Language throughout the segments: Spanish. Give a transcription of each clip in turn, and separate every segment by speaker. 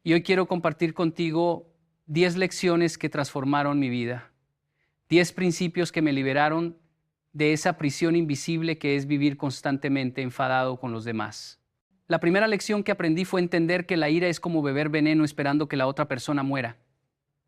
Speaker 1: Y hoy quiero compartir contigo 10 lecciones que transformaron mi vida, 10 principios que me liberaron de esa prisión invisible que es vivir constantemente enfadado con los demás. La primera lección que aprendí fue entender que la ira es como beber veneno esperando que la otra persona muera.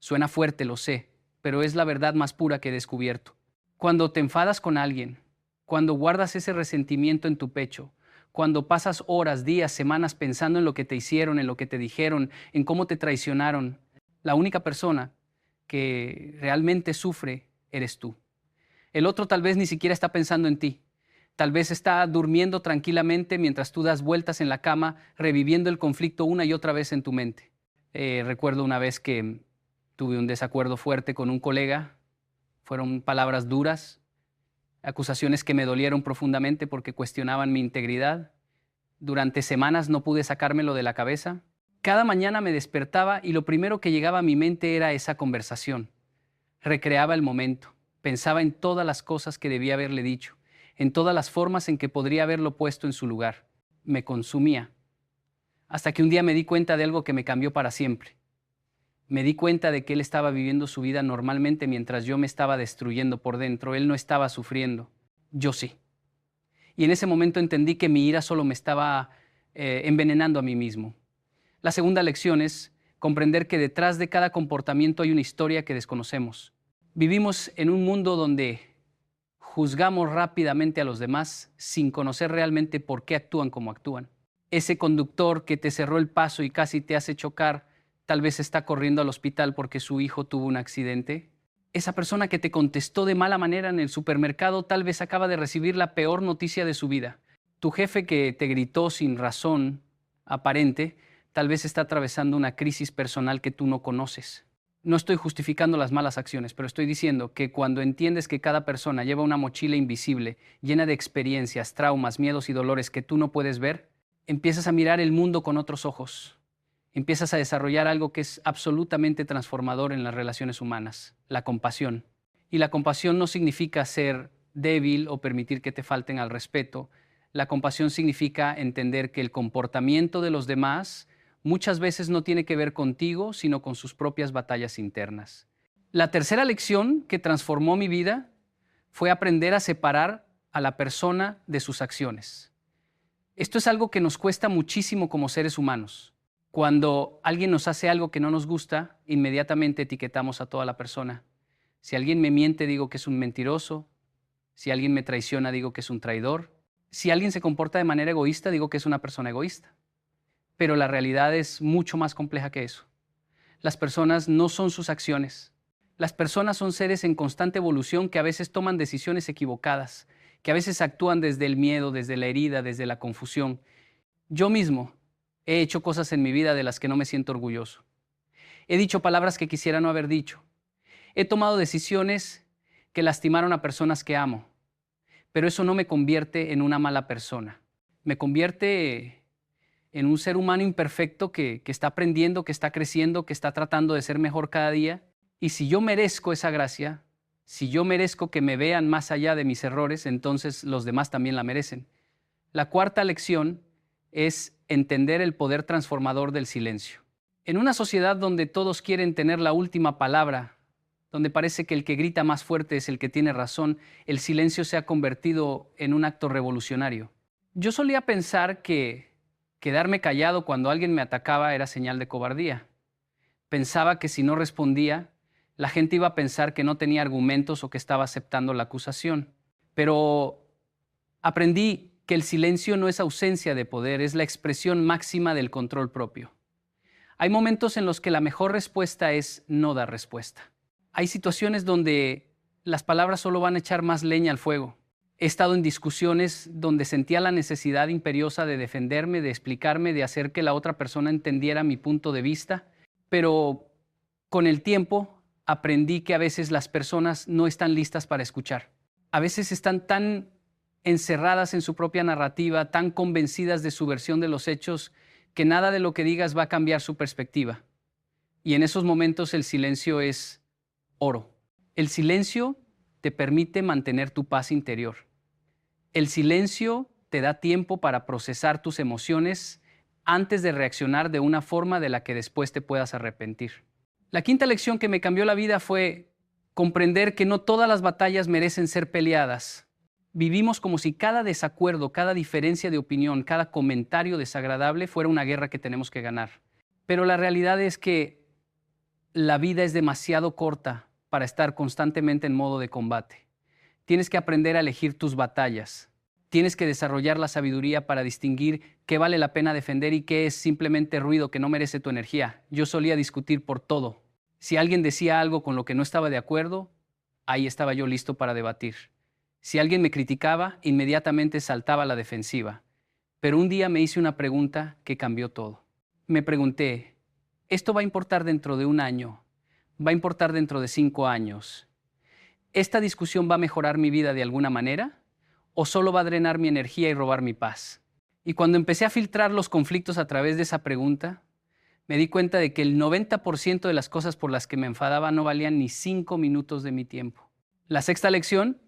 Speaker 1: Suena fuerte, lo sé, pero es la verdad más pura que he descubierto. Cuando te enfadas con alguien, cuando guardas ese resentimiento en tu pecho, cuando pasas horas, días, semanas pensando en lo que te hicieron, en lo que te dijeron, en cómo te traicionaron, la única persona que realmente sufre eres tú. El otro tal vez ni siquiera está pensando en ti. Tal vez está durmiendo tranquilamente mientras tú das vueltas en la cama, reviviendo el conflicto una y otra vez en tu mente. Recuerdo una vez que tuve un desacuerdo fuerte con un colega. Fueron palabras duras, acusaciones que me dolieron profundamente porque cuestionaban mi integridad. Durante semanas no pude sacármelo de la cabeza. Cada mañana me despertaba y lo primero que llegaba a mi mente era esa conversación. Recreaba el momento, pensaba en todas las cosas que debía haberle dicho, en todas las formas en que podría haberlo puesto en su lugar. Me consumía. Hasta que un día me di cuenta de algo que me cambió para siempre. Me di cuenta de que él estaba viviendo su vida normalmente mientras yo me estaba destruyendo por dentro. Él no estaba sufriendo, yo sí. Y en ese momento entendí que mi ira solo me estaba envenenando a mí mismo. La segunda lección es comprender que detrás de cada comportamiento hay una historia que desconocemos. Vivimos en un mundo donde juzgamos rápidamente a los demás sin conocer realmente por qué actúan como actúan. Ese conductor que te cerró el paso y casi te hace chocar, tal vez está corriendo al hospital porque su hijo tuvo un accidente. Esa persona que te contestó de mala manera en el supermercado tal vez acaba de recibir la peor noticia de su vida. Tu jefe que te gritó sin razón aparente, tal vez está atravesando una crisis personal que tú no conoces. No estoy justificando las malas acciones, pero estoy diciendo que cuando entiendes que cada persona lleva una mochila invisible, llena de experiencias, traumas, miedos y dolores que tú no puedes ver, empiezas a mirar el mundo con otros ojos. Empiezas a desarrollar algo que es absolutamente transformador en las relaciones humanas, la compasión. Y la compasión no significa ser débil o permitir que te falten al respeto. La compasión significa entender que el comportamiento de los demás muchas veces no tiene que ver contigo, sino con sus propias batallas internas. La tercera lección que transformó mi vida fue aprender a separar a la persona de sus acciones. Esto es algo que nos cuesta muchísimo como seres humanos. Cuando alguien nos hace algo que no nos gusta, inmediatamente etiquetamos a toda la persona. Si alguien me miente, digo que es un mentiroso. Si alguien me traiciona, digo que es un traidor. Si alguien se comporta de manera egoísta, digo que es una persona egoísta. Pero la realidad es mucho más compleja que eso. Las personas no son sus acciones. Las personas son seres en constante evolución que a veces toman decisiones equivocadas, que a veces actúan desde el miedo, desde la herida, desde la confusión. Yo mismo he hecho cosas en mi vida de las que no me siento orgulloso. He dicho palabras que quisiera no haber dicho. He tomado decisiones que lastimaron a personas que amo. Pero eso no me convierte en una mala persona. Me convierte en un ser humano imperfecto que está aprendiendo, que está creciendo, que está tratando de ser mejor cada día. Y si yo merezco esa gracia, si yo merezco que me vean más allá de mis errores, entonces los demás también la merecen. La cuarta lección es entender el poder transformador del silencio. En una sociedad donde todos quieren tener la última palabra, donde parece que el que grita más fuerte es el que tiene razón, el silencio se ha convertido en un acto revolucionario. Yo solía pensar que quedarme callado cuando alguien me atacaba era señal de cobardía. Pensaba que si no respondía, la gente iba a pensar que no tenía argumentos o que estaba aceptando la acusación. Pero aprendí que el silencio no es ausencia de poder, es la expresión máxima del control propio. Hay momentos en los que la mejor respuesta es no dar respuesta. Hay situaciones donde las palabras solo van a echar más leña al fuego. He estado en discusiones donde sentía la necesidad imperiosa de defenderme, de explicarme, de hacer que la otra persona entendiera mi punto de vista, pero con el tiempo aprendí que a veces las personas no están listas para escuchar. A veces están tan encerradas en su propia narrativa, tan convencidas de su versión de los hechos, que nada de lo que digas va a cambiar su perspectiva. Y en esos momentos el silencio es oro. El silencio te permite mantener tu paz interior. El silencio te da tiempo para procesar tus emociones antes de reaccionar de una forma de la que después te puedas arrepentir. La quinta lección que me cambió la vida fue comprender que no todas las batallas merecen ser peleadas. Vivimos como si cada desacuerdo, cada diferencia de opinión, cada comentario desagradable fuera una guerra que tenemos que ganar. Pero la realidad es que la vida es demasiado corta para estar constantemente en modo de combate. Tienes que aprender a elegir tus batallas. Tienes que desarrollar la sabiduría para distinguir qué vale la pena defender y qué es simplemente ruido que no merece tu energía. Yo solía discutir por todo. Si alguien decía algo con lo que no estaba de acuerdo, ahí estaba yo listo para debatir. Si alguien me criticaba, inmediatamente saltaba a la defensiva. Pero un día me hice una pregunta que cambió todo. Me pregunté, ¿esto va a importar dentro de un año? ¿Va a importar dentro de 5 años? ¿Esta discusión va a mejorar mi vida de alguna manera? ¿O solo va a drenar mi energía y robar mi paz? Y cuando empecé a filtrar los conflictos a través de esa pregunta, me di cuenta de que el 90% de las cosas por las que me enfadaba no valían ni 5 minutos de mi tiempo. La sexta lección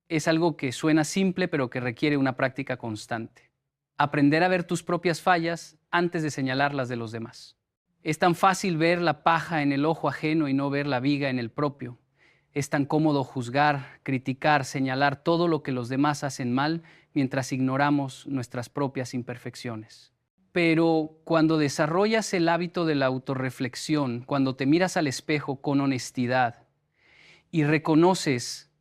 Speaker 1: es algo que suena simple, pero que requiere una práctica constante. Aprender a ver tus propias fallas antes de señalar las de los demás. Es tan fácil ver la paja en el ojo ajeno y no ver la viga en el propio. Es tan cómodo juzgar, criticar, señalar todo lo que los demás hacen mal mientras ignoramos nuestras propias imperfecciones. Pero cuando desarrollas el hábito de la autorreflexión, cuando te miras al espejo con honestidad y reconoces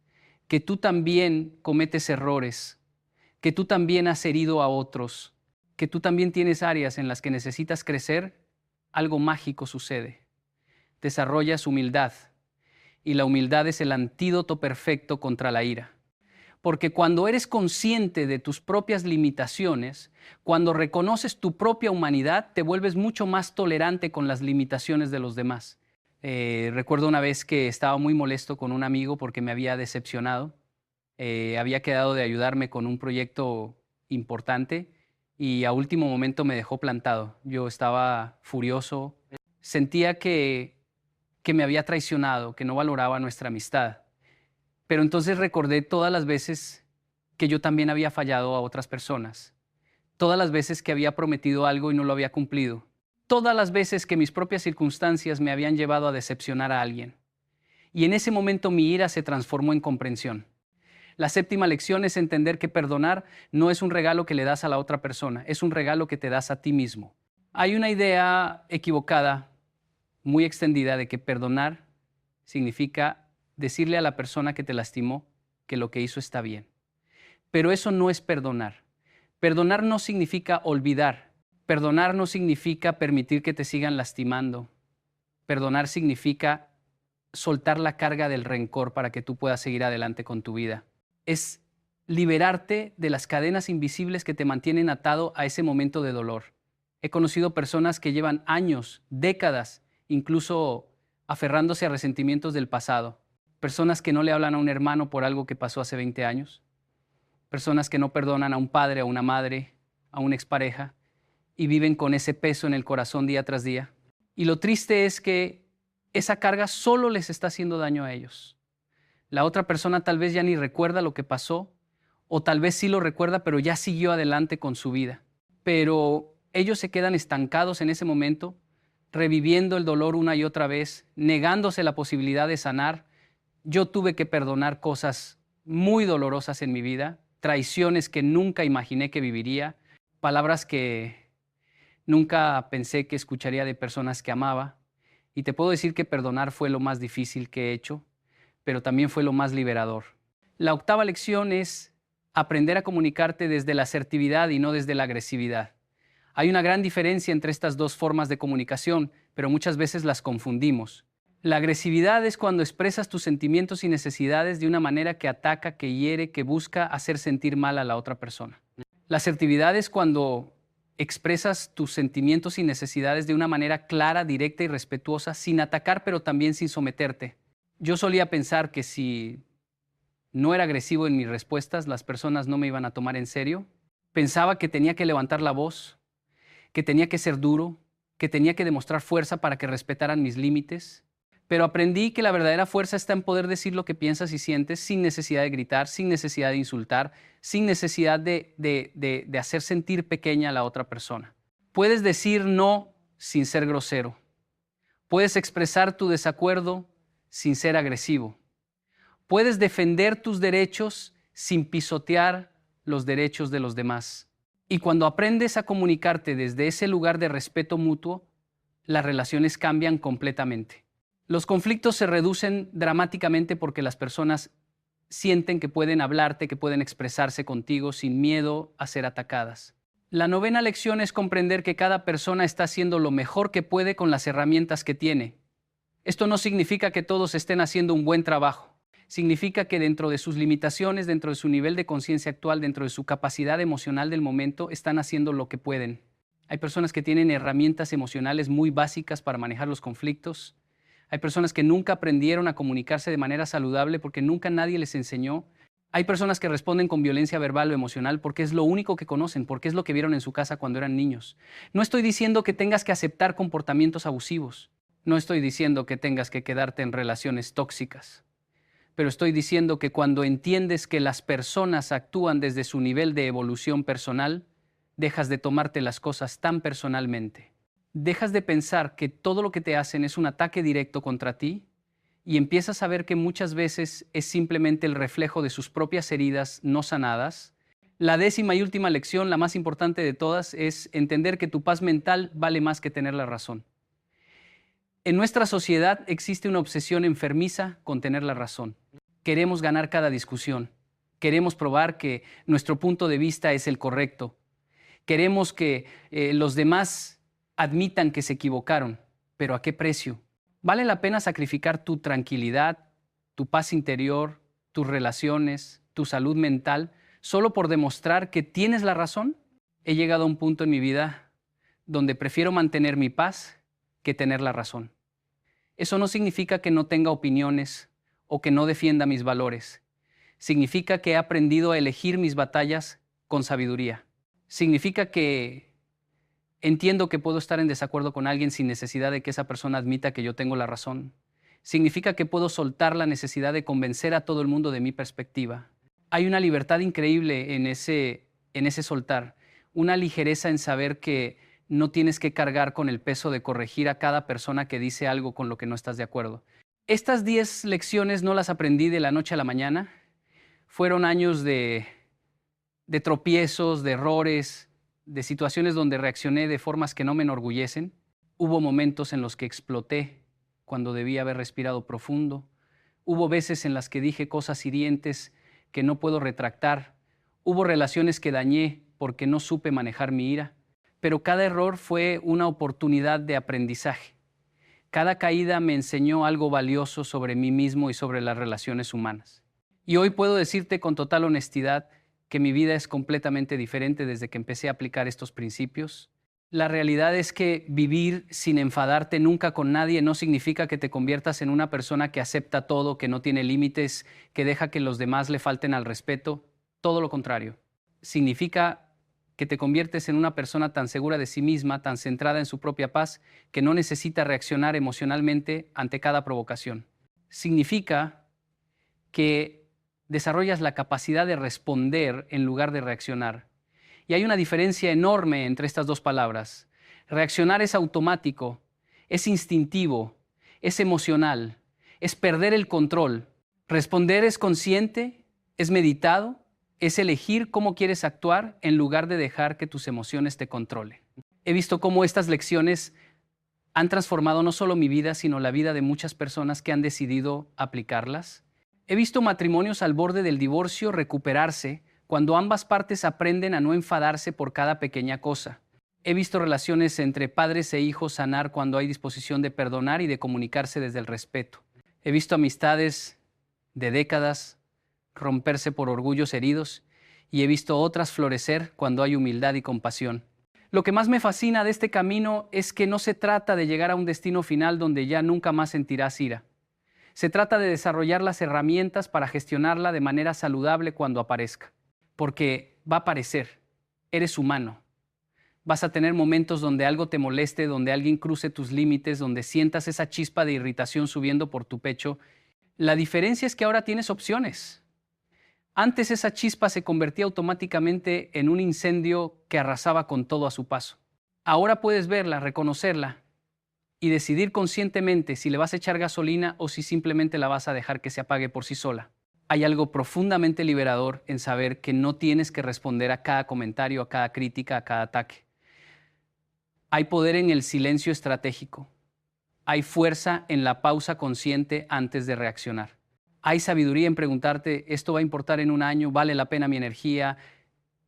Speaker 1: que tú también cometes errores, que tú también has herido a otros, que tú también tienes áreas en las que necesitas crecer, algo mágico sucede. Desarrollas humildad. Y la humildad es el antídoto perfecto contra la ira. Porque cuando eres consciente de tus propias limitaciones, cuando reconoces tu propia humanidad, te vuelves mucho más tolerante con las limitaciones de los demás. Recuerdo una vez que estaba muy molesto con un amigo porque me había decepcionado. Había quedado de ayudarme con un proyecto importante y a último momento me dejó plantado. Yo estaba furioso. Sentía que me había traicionado, que no valoraba nuestra amistad. Pero entonces recordé todas las veces que yo también había fallado a otras personas, todas las veces que había prometido algo y no lo había cumplido, todas las veces que mis propias circunstancias me habían llevado a decepcionar a alguien. Y en ese momento mi ira se transformó en comprensión. La séptima lección es entender que perdonar no es un regalo que le das a la otra persona, es un regalo que te das a ti mismo. Hay una idea equivocada muy extendida de que perdonar significa decirle a la persona que te lastimó que lo que hizo está bien. Pero eso no es perdonar. Perdonar no significa olvidar. Perdonar no significa permitir que te sigan lastimando. Perdonar significa soltar la carga del rencor para que tú puedas seguir adelante con tu vida. Es liberarte de las cadenas invisibles que te mantienen atado a ese momento de dolor. He conocido personas que llevan años, décadas, incluso aferrándose a resentimientos del pasado. Personas que no le hablan a un hermano por algo que pasó hace 20 años. Personas que no perdonan a un padre, a una madre, a una expareja y viven con ese peso en el corazón día tras día. Y lo triste es que esa carga solo les está haciendo daño a ellos. La otra persona tal vez ya ni recuerda lo que pasó o tal vez sí lo recuerda, pero ya siguió adelante con su vida. Pero ellos se quedan estancados en ese momento, reviviendo el dolor una y otra vez, negándose la posibilidad de sanar. Yo tuve que perdonar cosas muy dolorosas en mi vida, traiciones que nunca imaginé que viviría, palabras que nunca pensé que escucharía de personas que amaba. Y te puedo decir que perdonar fue lo más difícil que he hecho, pero también fue lo más liberador. La octava lección es aprender a comunicarte desde la asertividad y no desde la agresividad. Hay una gran diferencia entre estas dos formas de comunicación, pero muchas veces las confundimos. La agresividad es cuando expresas tus sentimientos y necesidades de una manera que ataca, que hiere, que busca hacer sentir mal a la otra persona. La asertividad es cuando expresas tus sentimientos y necesidades de una manera clara, directa y respetuosa, sin atacar, pero también sin someterte. Yo solía pensar que si no era agresivo en mis respuestas, las personas no me iban a tomar en serio. Pensaba que tenía que levantar la voz, que tenía que ser duro, que tenía que demostrar fuerza para que respetaran mis límites. Pero aprendí que la verdadera fuerza está en poder decir lo que piensas y sientes sin necesidad de gritar, sin necesidad de insultar, sin necesidad de hacer sentir pequeña a la otra persona. Puedes decir no sin ser grosero. Puedes expresar tu desacuerdo sin ser agresivo. Puedes defender tus derechos sin pisotear los derechos de los demás. Y cuando aprendes a comunicarte desde ese lugar de respeto mutuo, las relaciones cambian completamente. Los conflictos se reducen dramáticamente porque las personas sienten que pueden hablarte, que pueden expresarse contigo sin miedo a ser atacadas. La novena lección es comprender que cada persona está haciendo lo mejor que puede con las herramientas que tiene. Esto no significa que todos estén haciendo un buen trabajo. Significa que dentro de sus limitaciones, dentro de su nivel de conciencia actual, dentro de su capacidad emocional del momento, están haciendo lo que pueden. Hay personas que tienen herramientas emocionales muy básicas para manejar los conflictos. Hay personas que nunca aprendieron a comunicarse de manera saludable porque nunca nadie les enseñó. Hay personas que responden con violencia verbal o emocional porque es lo único que conocen, porque es lo que vieron en su casa cuando eran niños. No estoy diciendo que tengas que aceptar comportamientos abusivos. No estoy diciendo que tengas que quedarte en relaciones tóxicas. Pero estoy diciendo que cuando entiendes que las personas actúan desde su nivel de evolución personal, dejas de tomarte las cosas tan personalmente. Dejas de pensar que todo lo que te hacen es un ataque directo contra ti y empiezas a ver que muchas veces es simplemente el reflejo de sus propias heridas no sanadas. La 10ª y última lección, la más importante de todas, es entender que tu paz mental vale más que tener la razón. En nuestra sociedad existe una obsesión enfermiza con tener la razón. Queremos ganar cada discusión. Queremos probar que nuestro punto de vista es el correcto. Queremos que los demás admitan que se equivocaron, pero ¿a qué precio? ¿Vale la pena sacrificar tu tranquilidad, tu paz interior, tus relaciones, tu salud mental, solo por demostrar que tienes la razón? He llegado a un punto en mi vida donde prefiero mantener mi paz que tener la razón. Eso no significa que no tenga opiniones o que no defienda mis valores. Significa que he aprendido a elegir mis batallas con sabiduría. Significa que entiendo que puedo estar en desacuerdo con alguien sin necesidad de que esa persona admita que yo tengo la razón. Significa que puedo soltar la necesidad de convencer a todo el mundo de mi perspectiva. Hay una libertad increíble en ese soltar, una ligereza en saber que no tienes que cargar con el peso de corregir a cada persona que dice algo con lo que no estás de acuerdo. Estas 10 lecciones no las aprendí de la noche a la mañana. Fueron años de tropiezos, de errores, de situaciones donde reaccioné de formas que no me enorgullecen. Hubo momentos en los que exploté cuando debía haber respirado profundo. Hubo veces en las que dije cosas hirientes que no puedo retractar. Hubo relaciones que dañé porque no supe manejar mi ira. Pero cada error fue una oportunidad de aprendizaje. Cada caída me enseñó algo valioso sobre mí mismo y sobre las relaciones humanas. Y hoy puedo decirte con total honestidad que mi vida es completamente diferente desde que empecé a aplicar estos principios. La realidad es que vivir sin enfadarte nunca con nadie no significa que te conviertas en una persona que acepta todo, que no tiene límites, que deja que los demás le falten al respeto. Todo lo contrario. Significa que te conviertes en una persona tan segura de sí misma, tan centrada en su propia paz, que no necesita reaccionar emocionalmente ante cada provocación. Significa que desarrollas la capacidad de responder en lugar de reaccionar. Y hay una diferencia enorme entre estas dos palabras. Reaccionar es automático, es instintivo, es emocional, es perder el control. Responder es consciente, es meditado, es elegir cómo quieres actuar en lugar de dejar que tus emociones te controlen. He visto cómo estas lecciones han transformado no solo mi vida, sino la vida de muchas personas que han decidido aplicarlas. He visto matrimonios al borde del divorcio recuperarse cuando ambas partes aprenden a no enfadarse por cada pequeña cosa. He visto relaciones entre padres e hijos sanar cuando hay disposición de perdonar y de comunicarse desde el respeto. He visto amistades de décadas romperse por orgullos heridos y he visto otras florecer cuando hay humildad y compasión. Lo que más me fascina de este camino es que no se trata de llegar a un destino final donde ya nunca más sentirás ira. Se trata de desarrollar las herramientas para gestionarla de manera saludable cuando aparezca, porque va a aparecer. Eres humano. Vas a tener momentos donde algo te moleste, donde alguien cruce tus límites, donde sientas esa chispa de irritación subiendo por tu pecho. La diferencia es que ahora tienes opciones. Antes esa chispa se convertía automáticamente en un incendio que arrasaba con todo a su paso. Ahora puedes verla, reconocerla y decidir conscientemente si le vas a echar gasolina o si simplemente la vas a dejar que se apague por sí sola. Hay algo profundamente liberador en saber que no tienes que responder a cada comentario, a cada crítica, a cada ataque. Hay poder en el silencio estratégico. Hay fuerza en la pausa consciente antes de reaccionar. Hay sabiduría en preguntarte, ¿esto va a importar en un año? ¿Vale la pena mi energía?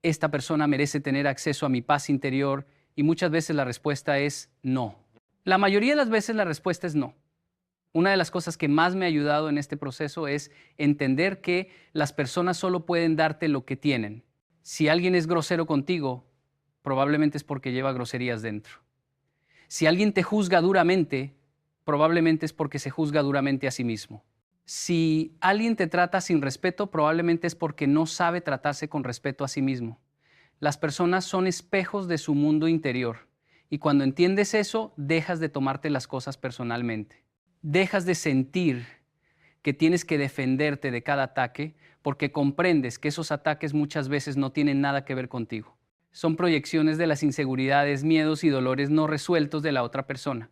Speaker 1: ¿Esta persona merece tener acceso a mi paz interior? Y muchas veces la respuesta es no. La mayoría de las veces la respuesta es no. Una de las cosas que más me ha ayudado en este proceso es entender que las personas solo pueden darte lo que tienen. Si alguien es grosero contigo, probablemente es porque lleva groserías dentro. Si alguien te juzga duramente, probablemente es porque se juzga duramente a sí mismo. Si alguien te trata sin respeto, probablemente es porque no sabe tratarse con respeto a sí mismo. Las personas son espejos de su mundo interior. Y cuando entiendes eso, dejas de tomarte las cosas personalmente. Dejas de sentir que tienes que defenderte de cada ataque porque comprendes que esos ataques muchas veces no tienen nada que ver contigo. Son proyecciones de las inseguridades, miedos y dolores no resueltos de la otra persona.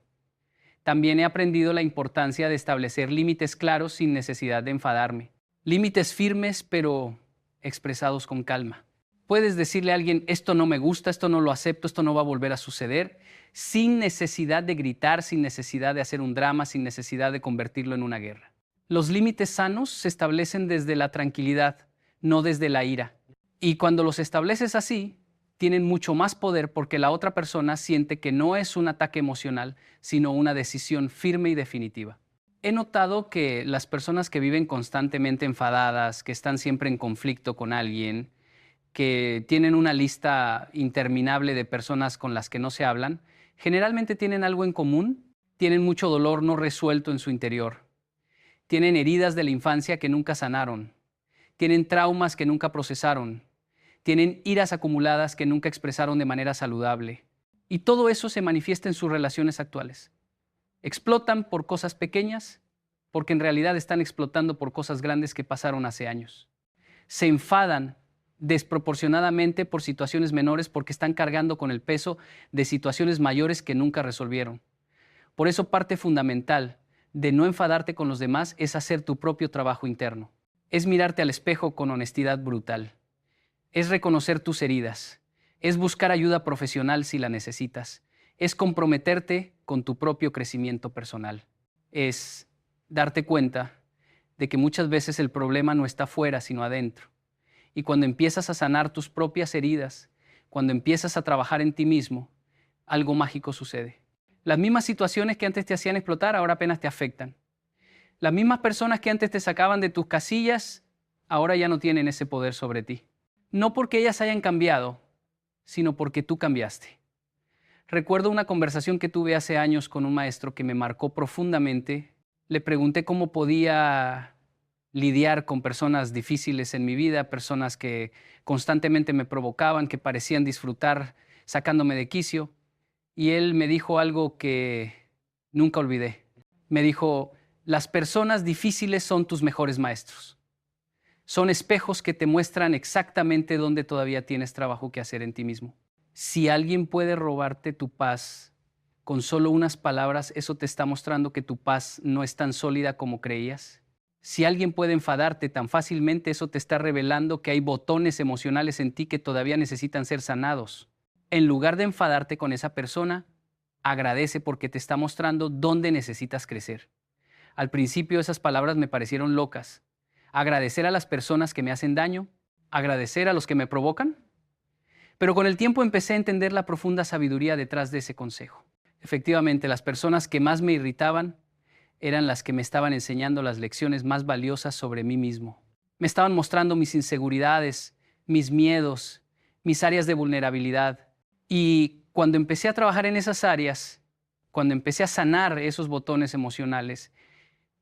Speaker 1: También he aprendido la importancia de establecer límites claros sin necesidad de enfadarme. Límites firmes pero expresados con calma. Puedes decirle a alguien, esto no me gusta, esto no lo acepto, esto no va a volver a suceder, sin necesidad de gritar, sin necesidad de hacer un drama, sin necesidad de convertirlo en una guerra. Los límites sanos se establecen desde la tranquilidad, no desde la ira. Y cuando los estableces así, tienen mucho más poder porque la otra persona siente que no es un ataque emocional, sino una decisión firme y definitiva. He notado que las personas que viven constantemente enfadadas, que están siempre en conflicto con alguien, que tienen una lista interminable de personas con las que no se hablan, generalmente tienen algo en común, tienen mucho dolor no resuelto en su interior, tienen heridas de la infancia que nunca sanaron, tienen traumas que nunca procesaron, tienen iras acumuladas que nunca expresaron de manera saludable. Y todo eso se manifiesta en sus relaciones actuales. Explotan por cosas pequeñas porque en realidad están explotando por cosas grandes que pasaron hace años. Se enfadan desproporcionadamente por situaciones menores porque están cargando con el peso de situaciones mayores que nunca resolvieron. Por eso parte fundamental de no enfadarte con los demás es hacer tu propio trabajo interno. Es mirarte al espejo con honestidad brutal. Es reconocer tus heridas. Es buscar ayuda profesional si la necesitas. Es comprometerte con tu propio crecimiento personal. Es darte cuenta de que muchas veces el problema no está afuera, sino adentro. Y cuando empiezas a sanar tus propias heridas, cuando empiezas a trabajar en ti mismo, algo mágico sucede. Las mismas situaciones que antes te hacían explotar, ahora apenas te afectan. Las mismas personas que antes te sacaban de tus casillas, ahora ya no tienen ese poder sobre ti. No porque ellas hayan cambiado, sino porque tú cambiaste. Recuerdo una conversación que tuve hace años con un maestro que me marcó profundamente. Le pregunté cómo podía lidiar con personas difíciles en mi vida, personas que constantemente me provocaban, que parecían disfrutar sacándome de quicio. Y él me dijo algo que nunca olvidé. Me dijo, las personas difíciles son tus mejores maestros. Son espejos que te muestran exactamente dónde todavía tienes trabajo que hacer en ti mismo. Si alguien puede robarte tu paz con solo unas palabras, eso te está mostrando que tu paz no es tan sólida como creías. Si alguien puede enfadarte tan fácilmente, eso te está revelando que hay botones emocionales en ti que todavía necesitan ser sanados. En lugar de enfadarte con esa persona, agradece porque te está mostrando dónde necesitas crecer. Al principio esas palabras me parecieron locas. Agradecer a las personas que me hacen daño, agradecer a los que me provocan. Pero con el tiempo empecé a entender la profunda sabiduría detrás de ese consejo. Efectivamente, las personas que más me irritaban eran las que me estaban enseñando las lecciones más valiosas sobre mí mismo. Me estaban mostrando mis inseguridades, mis miedos, mis áreas de vulnerabilidad. Y cuando empecé a trabajar en esas áreas, cuando empecé a sanar esos botones emocionales,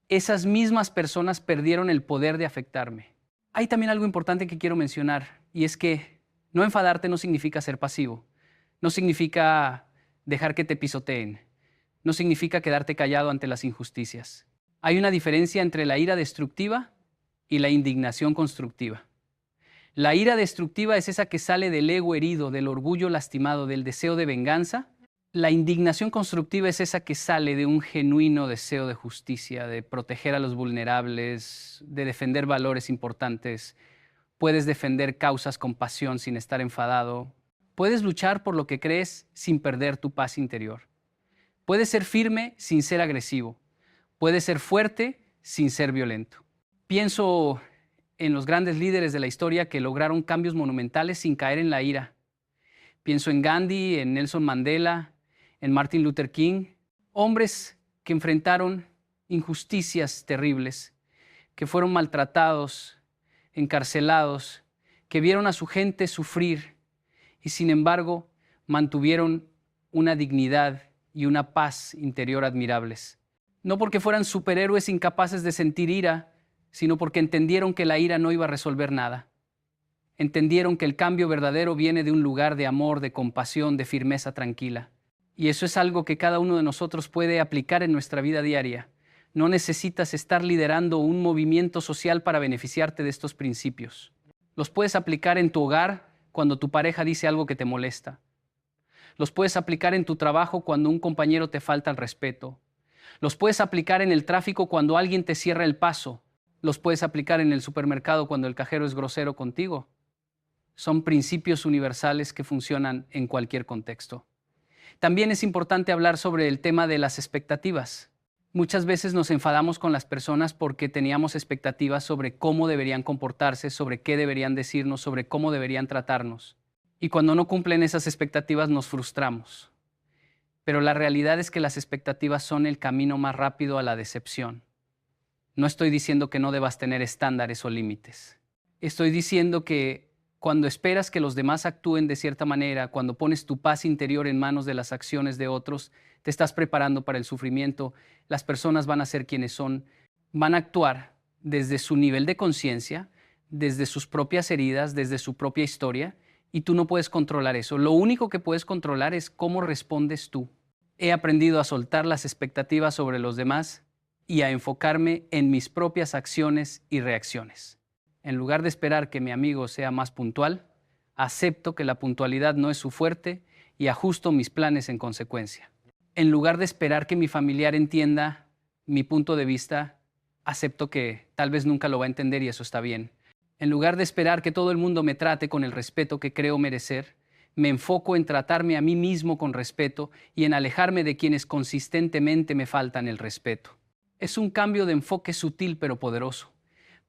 Speaker 1: esas mismas personas perdieron el poder de afectarme. Hay también algo importante que quiero mencionar, y es que no enfadarte no significa ser pasivo, no significa dejar que te pisoteen, no significa quedarte callado ante las injusticias. Hay una diferencia entre la ira destructiva y la indignación constructiva. La ira destructiva es esa que sale del ego herido, del orgullo lastimado, del deseo de venganza, La indignación constructiva es esa que sale de un genuino deseo de justicia, de proteger a los vulnerables, de defender valores importantes. Puedes defender causas con pasión sin estar enfadado. Puedes luchar por lo que crees sin perder tu paz interior. Puedes ser firme sin ser agresivo. Puedes ser fuerte sin ser violento. Pienso en los grandes líderes de la historia que lograron cambios monumentales sin caer en la ira. Pienso en Gandhi, en Nelson Mandela, en Martin Luther King, hombres que enfrentaron injusticias terribles, que fueron maltratados, encarcelados, que vieron a su gente sufrir y sin embargo mantuvieron una dignidad y una paz interior admirables. No porque fueran superhéroes incapaces de sentir ira, sino porque entendieron que la ira no iba a resolver nada. Entendieron que el cambio verdadero viene de un lugar de amor, de compasión, de firmeza tranquila. Y eso es algo que cada uno de nosotros puede aplicar en nuestra vida diaria. No necesitas estar liderando un movimiento social para beneficiarte de estos principios. Los puedes aplicar en tu hogar cuando tu pareja dice algo que te molesta. Los puedes aplicar en tu trabajo cuando un compañero te falta el respeto. Los puedes aplicar en el tráfico cuando alguien te cierra el paso. Los puedes aplicar en el supermercado cuando el cajero es grosero contigo. Son principios universales que funcionan en cualquier contexto. También es importante hablar sobre el tema de las expectativas. Muchas veces nos enfadamos con las personas porque teníamos expectativas sobre cómo deberían comportarse, sobre qué deberían decirnos, sobre cómo deberían tratarnos. Y cuando no cumplen esas expectativas nos frustramos. Pero la realidad es que las expectativas son el camino más rápido a la decepción. No estoy diciendo que no debas tener estándares o límites. Estoy diciendo que cuando esperas que los demás actúen de cierta manera, cuando pones tu paz interior en manos de las acciones de otros, te estás preparando para el sufrimiento. Las personas van a ser quienes son, van a actuar desde su nivel de conciencia, desde sus propias heridas, desde su propia historia, y tú no puedes controlar eso. Lo único que puedes controlar es cómo respondes tú. He aprendido a soltar las expectativas sobre los demás y a enfocarme en mis propias acciones y reacciones. En lugar de esperar que mi amigo sea más puntual, acepto que la puntualidad no es su fuerte y ajusto mis planes en consecuencia. En lugar de esperar que mi familiar entienda mi punto de vista, acepto que tal vez nunca lo va a entender y eso está bien. En lugar de esperar que todo el mundo me trate con el respeto que creo merecer, me enfoco en tratarme a mí mismo con respeto y en alejarme de quienes consistentemente me faltan el respeto. Es un cambio de enfoque sutil pero poderoso.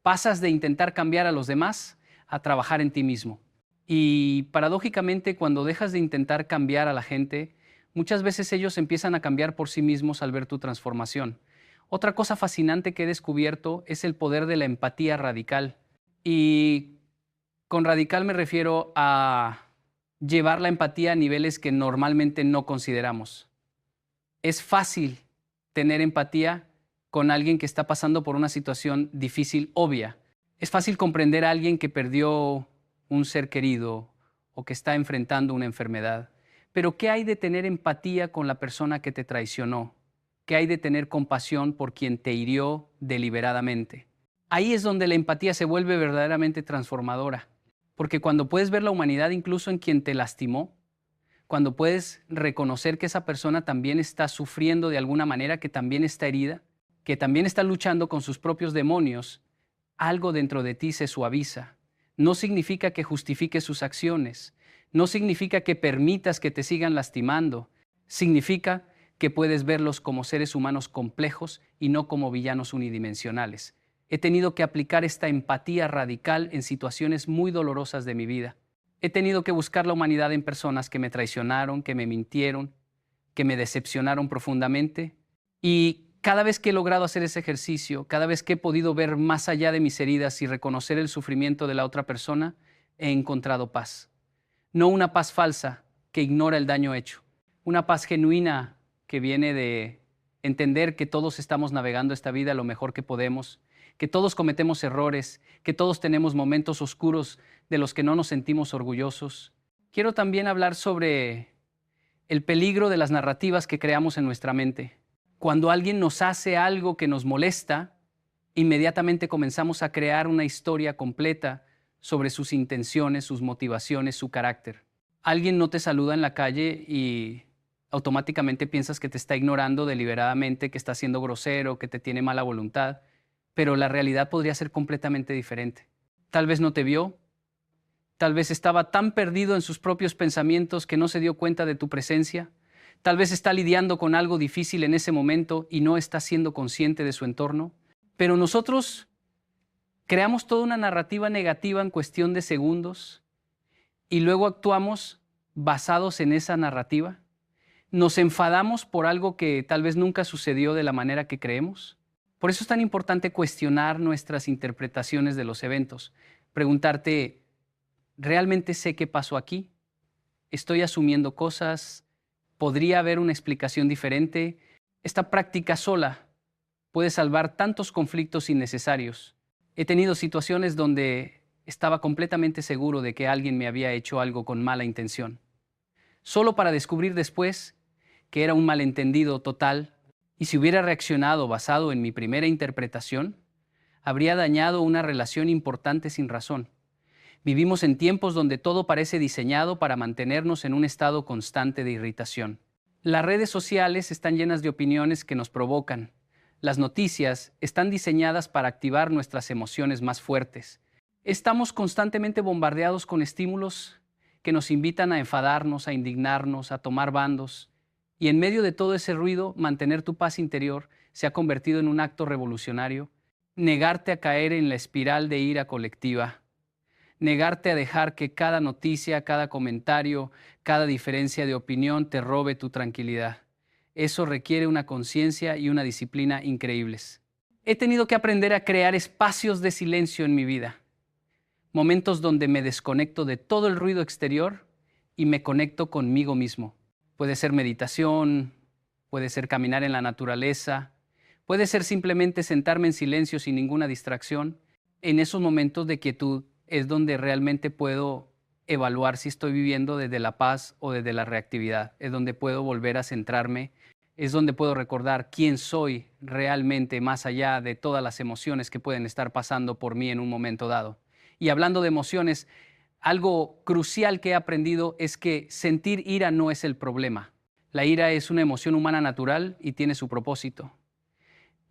Speaker 1: Pasas de intentar cambiar a los demás a trabajar en ti mismo. Y paradójicamente, cuando dejas de intentar cambiar a la gente, muchas veces ellos empiezan a cambiar por sí mismos al ver tu transformación. Otra cosa fascinante que he descubierto es el poder de la empatía radical. Y con radical me refiero a llevar la empatía a niveles que normalmente no consideramos. Es fácil tener empatía con alguien que está pasando por una situación difícil, obvia. Es fácil comprender a alguien que perdió un ser querido o que está enfrentando una enfermedad. Pero ¿qué hay de tener empatía con la persona que te traicionó? ¿Qué hay de tener compasión por quien te hirió deliberadamente? Ahí es donde la empatía se vuelve verdaderamente transformadora. Porque cuando puedes ver la humanidad incluso en quien te lastimó, cuando puedes reconocer que esa persona también está sufriendo de alguna manera, que también está herida, que también está luchando con sus propios demonios, algo dentro de ti se suaviza. No significa que justifiques sus acciones, no significa que permitas que te sigan lastimando, significa que puedes verlos como seres humanos complejos y no como villanos unidimensionales. He tenido que aplicar esta empatía radical en situaciones muy dolorosas de mi vida. He tenido que buscar la humanidad en personas que me traicionaron, que me mintieron, que me decepcionaron profundamente. Y cada vez que he logrado hacer ese ejercicio, cada vez que he podido ver más allá de mis heridas y reconocer el sufrimiento de la otra persona, he encontrado paz. No una paz falsa que ignora el daño hecho. Una paz genuina que viene de entender que todos estamos navegando esta vida lo mejor que podemos, que todos cometemos errores, que todos tenemos momentos oscuros de los que no nos sentimos orgullosos. Quiero también hablar sobre el peligro de las narrativas que creamos en nuestra mente. Cuando alguien nos hace algo que nos molesta, inmediatamente comenzamos a crear una historia completa sobre sus intenciones, sus motivaciones, su carácter. Alguien no te saluda en la calle y automáticamente piensas que te está ignorando deliberadamente, que está siendo grosero, que te tiene mala voluntad, pero la realidad podría ser completamente diferente. Tal vez no te vio, tal vez estaba tan perdido en sus propios pensamientos que no se dio cuenta de tu presencia, tal vez está lidiando con algo difícil en ese momento y no está siendo consciente de su entorno, pero nosotros creamos toda una narrativa negativa en cuestión de segundos y luego actuamos basados en esa narrativa. Nos enfadamos por algo que tal vez nunca sucedió de la manera que creemos. Por eso es tan importante cuestionar nuestras interpretaciones de los eventos. Preguntarte, ¿realmente sé qué pasó aquí? ¿Estoy asumiendo cosas? ¿Podría haber una explicación diferente? Esta práctica sola puede salvar tantos conflictos innecesarios. He tenido situaciones donde estaba completamente seguro de que alguien me había hecho algo con mala intención, solo para descubrir después que era un malentendido total, y si hubiera reaccionado basado en mi primera interpretación, habría dañado una relación importante sin razón. Vivimos en tiempos donde todo parece diseñado para mantenernos en un estado constante de irritación. Las redes sociales están llenas de opiniones que nos provocan. Las noticias están diseñadas para activar nuestras emociones más fuertes. Estamos constantemente bombardeados con estímulos que nos invitan a enfadarnos, a indignarnos, a tomar bandos. Y en medio de todo ese ruido, mantener tu paz interior se ha convertido en un acto revolucionario. Negarte a caer en la espiral de ira colectiva. Negarte a dejar que cada noticia, cada comentario, cada diferencia de opinión te robe tu tranquilidad. Eso requiere una conciencia y una disciplina increíbles. He tenido que aprender a crear espacios de silencio en mi vida. Momentos donde me desconecto de todo el ruido exterior y me conecto conmigo mismo. Puede ser meditación, puede ser caminar en la naturaleza, puede ser simplemente sentarme en silencio sin ninguna distracción. En esos momentos de quietud es donde realmente puedo evaluar si estoy viviendo desde la paz o desde la reactividad. Es donde puedo volver a centrarme, es donde puedo recordar quién soy realmente más allá de todas las emociones que pueden estar pasando por mí en un momento dado. Y hablando de emociones, algo crucial que he aprendido es que sentir ira no es el problema. La ira es una emoción humana natural y tiene su propósito.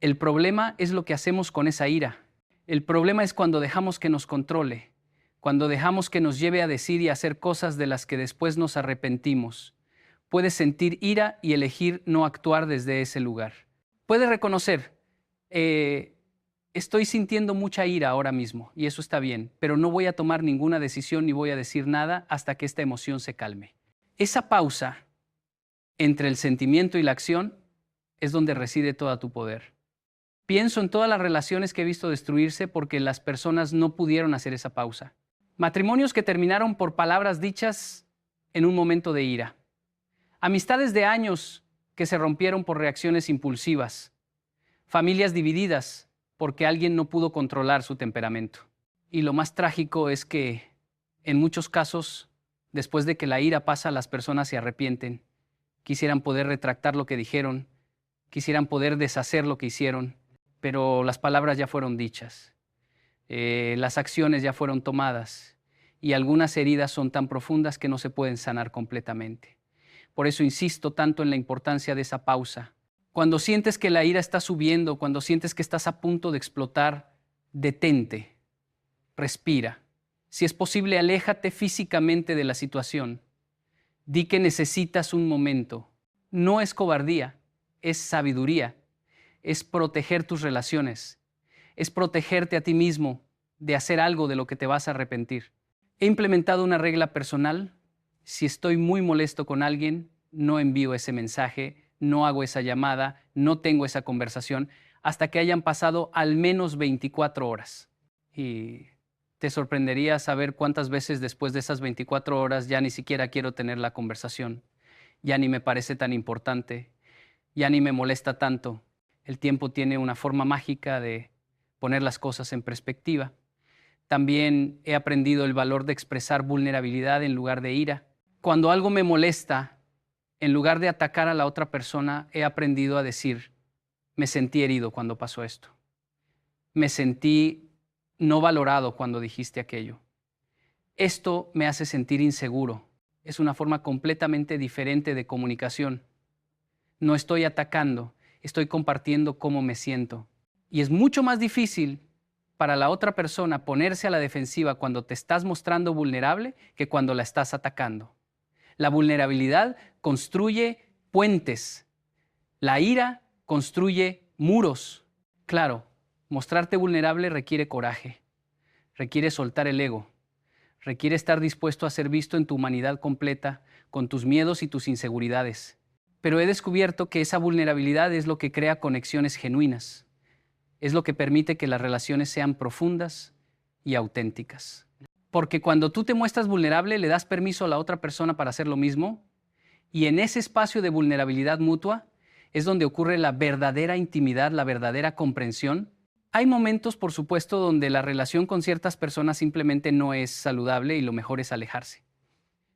Speaker 1: El problema es lo que hacemos con esa ira. El problema es cuando dejamos que nos controle, cuando dejamos que nos lleve a decir y a hacer cosas de las que después nos arrepentimos. Puedes sentir ira y elegir no actuar desde ese lugar. Puedes reconocer, estoy sintiendo mucha ira ahora mismo y eso está bien, pero no voy a tomar ninguna decisión ni voy a decir nada hasta que esta emoción se calme. Esa pausa entre el sentimiento y la acción es donde reside todo tu poder. Pienso en todas las relaciones que he visto destruirse porque las personas no pudieron hacer esa pausa. Matrimonios que terminaron por palabras dichas en un momento de ira. Amistades de años que se rompieron por reacciones impulsivas. Familias divididas porque alguien no pudo controlar su temperamento. Y lo más trágico es que, en muchos casos, después de que la ira pasa, las personas se arrepienten. Quisieran poder retractar lo que dijeron, quisieran poder deshacer lo que hicieron, pero las palabras ya fueron dichas, las acciones ya fueron tomadas y algunas heridas son tan profundas que no se pueden sanar completamente. Por eso insisto tanto en la importancia de esa pausa. Cuando sientes que la ira está subiendo, cuando sientes que estás a punto de explotar, detente, respira. Si es posible, aléjate físicamente de la situación. Di que necesitas un momento. No es cobardía, es sabiduría. Es proteger tus relaciones, es protegerte a ti mismo de hacer algo de lo que te vas a arrepentir. He implementado una regla personal. Si estoy muy molesto con alguien, no envío ese mensaje, no hago esa llamada, no tengo esa conversación, hasta que hayan pasado al menos 24 horas. Y te sorprendería saber cuántas veces después de esas 24 horas ya ni siquiera quiero tener la conversación, ya ni me parece tan importante, ya ni me molesta tanto. El tiempo tiene una forma mágica de poner las cosas en perspectiva. También he aprendido el valor de expresar vulnerabilidad en lugar de ira. Cuando algo me molesta, en lugar de atacar a la otra persona, he aprendido a decir, me sentí herido cuando pasó esto. Me sentí no valorado cuando dijiste aquello. Esto me hace sentir inseguro. es una forma completamente diferente de comunicación. No estoy atacando, estoy compartiendo cómo me siento. Y es mucho más difícil para la otra persona ponerse a la defensiva cuando te estás mostrando vulnerable que cuando la estás atacando. La vulnerabilidad construye puentes. La ira construye muros. Claro, mostrarte vulnerable requiere coraje, requiere soltar el ego, requiere estar dispuesto a ser visto en tu humanidad completa, con tus miedos y tus inseguridades. Pero he descubierto que esa vulnerabilidad es lo que crea conexiones genuinas, es lo que permite que las relaciones sean profundas y auténticas. Porque cuando tú te muestras vulnerable, le das permiso a la otra persona para hacer lo mismo, y en ese espacio de vulnerabilidad mutua es donde ocurre la verdadera intimidad, la verdadera comprensión. Hay momentos, por supuesto, donde la relación con ciertas personas simplemente no es saludable y lo mejor es alejarse.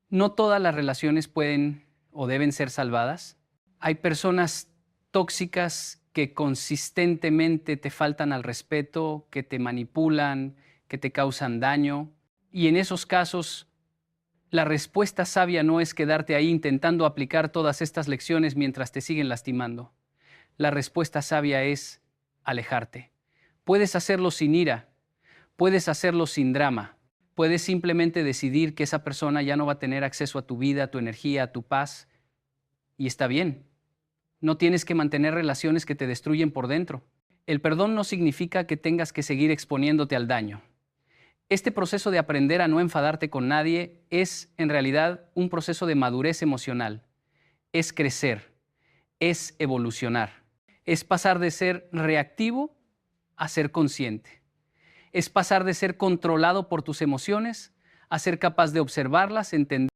Speaker 1: No todas las relaciones pueden o deben ser salvadas. Hay personas tóxicas que consistentemente te faltan al respeto, que te manipulan, que te causan daño. Y en esos casos, la respuesta sabia no es quedarte ahí intentando aplicar todas estas lecciones mientras te siguen lastimando. La respuesta sabia es alejarte. Puedes hacerlo sin ira, puedes hacerlo sin drama, puedes simplemente decidir que esa persona ya no va a tener acceso a tu vida, a tu energía, a tu paz, y está bien. No tienes que mantener relaciones que te destruyen por dentro. El perdón no significa que tengas que seguir exponiéndote al daño. Este proceso de aprender a no enfadarte con nadie es, en realidad, un proceso de madurez emocional. Es crecer, es evolucionar, es pasar de ser reactivo a ser consciente. Es pasar de ser controlado por tus emociones a ser capaz de observarlas, entender